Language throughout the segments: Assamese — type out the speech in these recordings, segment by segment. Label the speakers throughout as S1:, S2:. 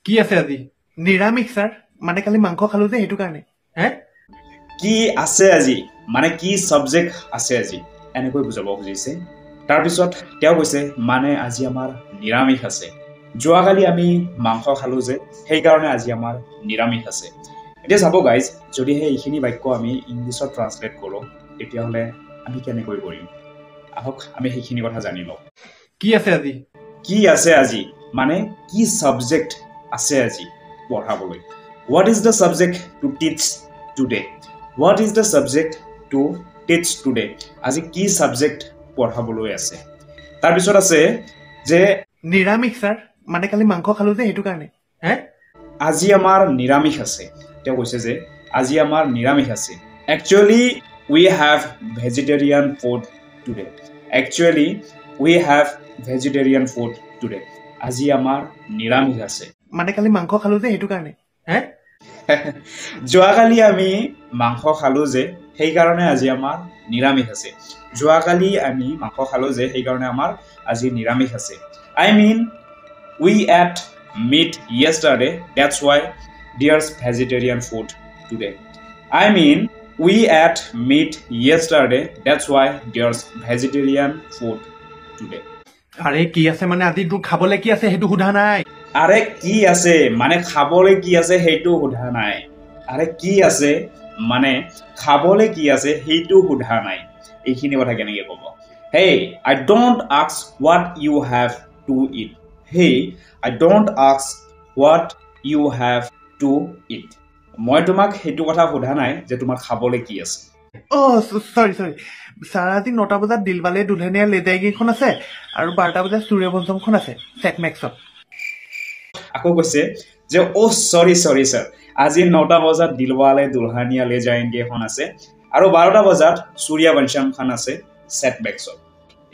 S1: কি আছে আজি? নিৰামিষ স্যাৰ, মানে কালি মাংস খালো যে সেইটো কাৰণে। হে?
S2: কি আছে আজি মানে কি সাবজেক্ট আছে আজি এনেকৈ বুজাব খুজিছে। তাৰপিছত তেওঁ কৈছে মানে আজি আমাৰ নিৰামিষ আছে। যোৱাকালি আমি মাংস খালো যে সেইকাৰণে আজি আমাৰ নিৰামিষ আছে। এতিয়া চাব গাইজ, যদিহে এইখিনি বাক্য আমি ইংলিছত ট্ৰান্সলেট কৰোঁ তেতিয়াহ'লে আমি কেনেকৈ কৰিম? আহক আমি সেইখিনি কথা জানি লওঁ।
S1: কি আছে আজি?
S2: কি আছে আজি মানে কি সাবজেক্ট আছে আজি পঢ়াবলৈ। What is the subject to teach today? What is the subject to teach today? আজি কি সাবজেক্ট পঢ়াবলৈ আছে। তাৰপিছত আছে যে
S1: নিৰামিষ স্যাৰ, মানে কালি মাংস খালো যে সেইটো কাৰণে। হে?
S2: আজি আমাৰ নিৰামিষ আছে। তেওঁ কৈছে যে আজি আমাৰ নিৰামিষ আছে। Actually we have vegetarian food today. Actually we have vegetarian food today. আজি আমাৰ নিৰামিষ আছে।
S1: মানে কালি মাংস খালো যে সেইটো কাৰণে। হে?
S2: যোৱাকালি আমি মাংস খালো যে সেইকাৰণে আজি আমাৰ নিৰামিষ আছে। যোৱাকালি আমি মাংস খালো যে সেইকাৰণে আমাৰ আজি নিৰামিষ আছে। I mean we ate meat yesterday, that's why there's vegetarian food today. I mean we ate meat yesterday, that's why there's vegetarian food today.
S1: আৰে কি আছে মানে আজি তোৰ খাবলৈ কি আছে সেইটো সোধা নাই।
S2: আৰে কি আছে মানে খাবলৈ কি আছে সেইটো সোধা নাই। আৰে কি আছে মানে খাবলৈ কি আছে সেইটো সোধা নাই। এইখিনি কথা কেনেকৈ ক'ব? Hey, I don't ask what you have to eat. Hey, I don't ask what you have to eat. মই তোমাক সেইটো কথা সোধা নাই যে তোমাৰ খাবলৈ কি আছে।
S1: সৰি ছাৰ, আজি 9টা বজাত দিলৱালে দুলহেনীয়া লে যায়গীখন আছে আৰু 12টা বজাত সূৰ্যবংশমখন আছে ছেটমেক্সত।
S2: আকৌ কৈছে যে সৰি ছাৰ, আজি 9টা বজাত দিলৱালে দুলহানিয়া লে যায়ংগে এখন আছে আৰু 12টা বজাত সূৰ্যবংশমখন আছে ছেটমেক্সত।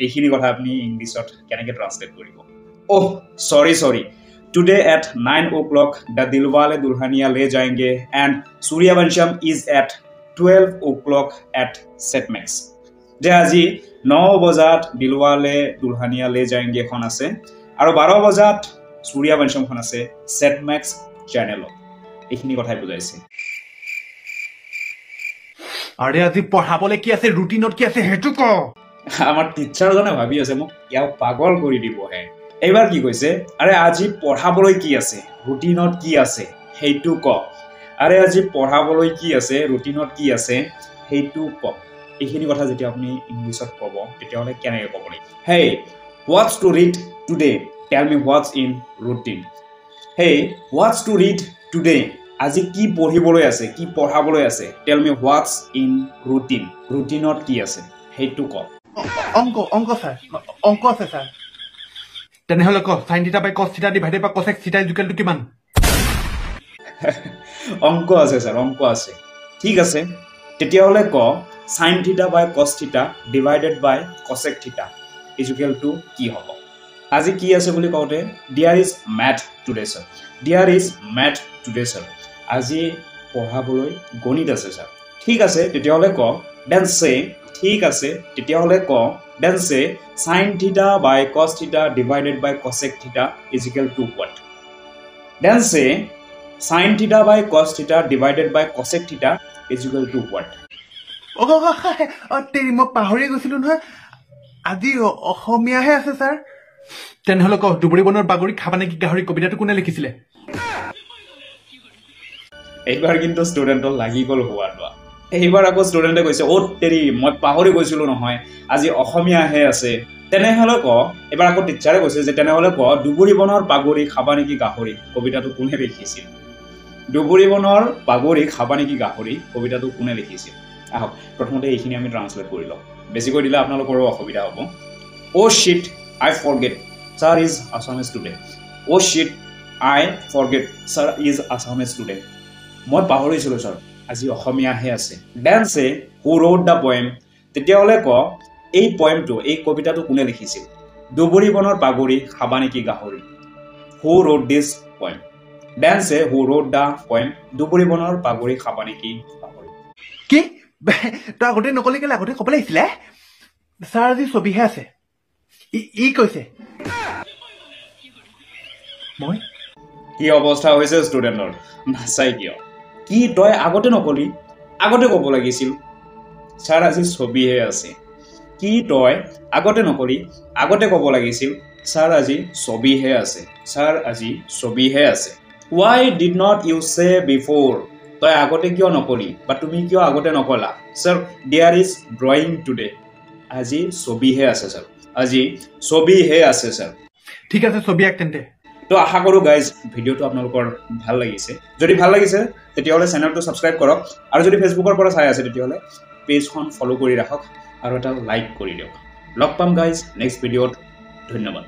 S2: এইখিনি কথা আপুনি ইংলিছত কেনেকৈ ট্ৰান্সলেট কৰিব? সৰি Today at 9 o'clock the Dilwale Dulhania le jayenge and Suryavansham is at 12 o'clock at Setmax. যে আজি 9 বজাত দিলৱালে দুলহানিয়া লে যায়ংগে এখন আছে আৰু 12 বজাত সূৰ্যবংশমখন আছে সেটমেক্স চেনেলত। এইখিনি কথাই বুজাইছে।
S1: আৰে আজি পঢ়াবলৈ কি আছে, ৰুটিনত কি আছে সেইটো ক।
S2: আমাৰ টিচাৰজনে ভাবি আছে মোক ইয়াক পাগল কৰি দিবহে। এইবাৰ কি কৈছে? আৰে আজি পঢ়াবলৈ কি আছে, ৰুটিনত কি আছে সেইটো ক। আৰে আজি পঢ়াবলৈ কি আছে, ৰুটিনত কি আছে সেইটো ক। এইখিনি কথা যেতিয়া আপুনি ইংলিছত ক'ব তেতিয়াহ'লে কেনেকৈ ক'ব লাগিব? Hey, what's to read today? Tell me what's in routine. Hey, what's to read today? আজি কি পঢ়িবলৈ আছে, কি পঢ়াবলৈ আছে? Tell me what's in routine. ৰুটিনত কি আছে সেইটো ক।
S1: অংক ছাৰ, অংক আছে ছাৰ। তেনেহ'লে ক sin θ by cos θ divided by cos x θ is equal to কিমান?
S2: অংক আছে ছাৰ, অংক আছে। ঠিক আছে, তেতিয়াহ'লে ক sin θ by cos θ divided by cos x θ is equal to কি হ'ব? আজি কি আছে বুলি কওঁতে there is math today sir, there is math today sir. আজি পঢ়াবলৈ গণিত আছে ছাৰ। ঠিক আছে, তেতিয়াহ'লে ক দেন চে, ঠিক আছে তেতিয়াহ'লে ক দেন চে sin θ by cos θ divided by cos x θ is equal to what? Then say sin θ by cos θ divided by cos x θ is equal to what?
S1: মই পাহৰি গৈছিলো নহয়, আজি অসমীয়াহে আছে ছাৰ। তেনেহ'লে ক দুবৰি বনৰ বাগৰি খাবা নেকি গাহৰি কবিতাটো কোনে লিখিছিলে?
S2: এইবাৰ কিন্তু ষ্টুডেণ্টক লাগি গ'ল হোৱাটো। এইবাৰ আকৌ ষ্টুডেণ্টে কৈছে তেৰি মই পাহৰি গৈছিলো নহয়, আজি অসমীয়াহে আছে। তেনেহ'লে ক এবাৰ আকৌ টিচাৰে কৈছে যে তেনেহ'লে ক দুবৰি বনৰ বাগৰি খাবা নেকি গাহৰি কবিতাটো কোনে লিখিছিল? দুবৰি বনৰ বাগৰি খাবা নেকি গাহৰি কবিতাটো কোনে লিখিছিল? আহক প্ৰথমতে এইখিনি আমি ট্ৰান্সলেট কৰি লওঁ, বেছিকৈ দিলে আপোনালোকৰো অসুবিধা হ'ব। Shit I forget sir is Assamese today. Shit I forget sir is Assamese today. মই পাহৰিছিলোঁ ছাৰ, আজি অসমীয়াহে আছে। দেন চে হু ৰোড দ্য পয়েম, তেতিয়াহ'লে ক এই পয়েমটো, এই কবিতাটো কোনে লিখিছিল? দুবৰি বনৰ বাগৰি খাবা নেকি গাহৰি। হু ৰোড দিছ পয়েম? দেন চে হু ৰোড দ্য পয়েম দুবৰি বনৰ বাগৰি খাবা নেকি গাহৰি।
S1: কি তই আগতে নকলি কেলে? আগতে ক'ব লাগিছিলে। ছাৰ আজি ছবিহে আছে। ই কৈছে মই
S2: কি অৱস্থা হৈছে ষ্টুডেণ্টৰ নাচাই কিয় কি তই আগতে নকলি আগতে ক'ব লাগিছিল ছাৰ আজি ছবিহে আছে কি তই আগতে নকলি আগতে ক'ব লাগিছিল ছাৰ আজি ছবিহে আছে ছাৰ আজি ছবিহে আছে why did not you say before তই আগতে কিয় নকলি বা তুমি কিয় আগতে নকলা sir there is drawing today আজি ছবিহে আছে ছাৰ আজি ছবিহে আছে ছাৰ
S1: ঠিক আছে ছবি আঁক তেন্তে
S2: তো আশা কৰোঁ গাইজ ভিডিঅ'টো আপোনালোকৰ ভাল লাগিছে যদি ভাল লাগিছে তেতিয়াহ'লে চেনেলটো ছাবস্ক্ৰাইব কৰক আৰু যদি ফেচবুকৰ পৰা চাই আছে তেতিয়াহ'লে পেজখন ফ'ল' কৰি ৰাখক আৰু এটা লাইক কৰি দিয়ক লগ পাম গাইজ নেক্সট ভিডিঅ'ত ধন্যবাদ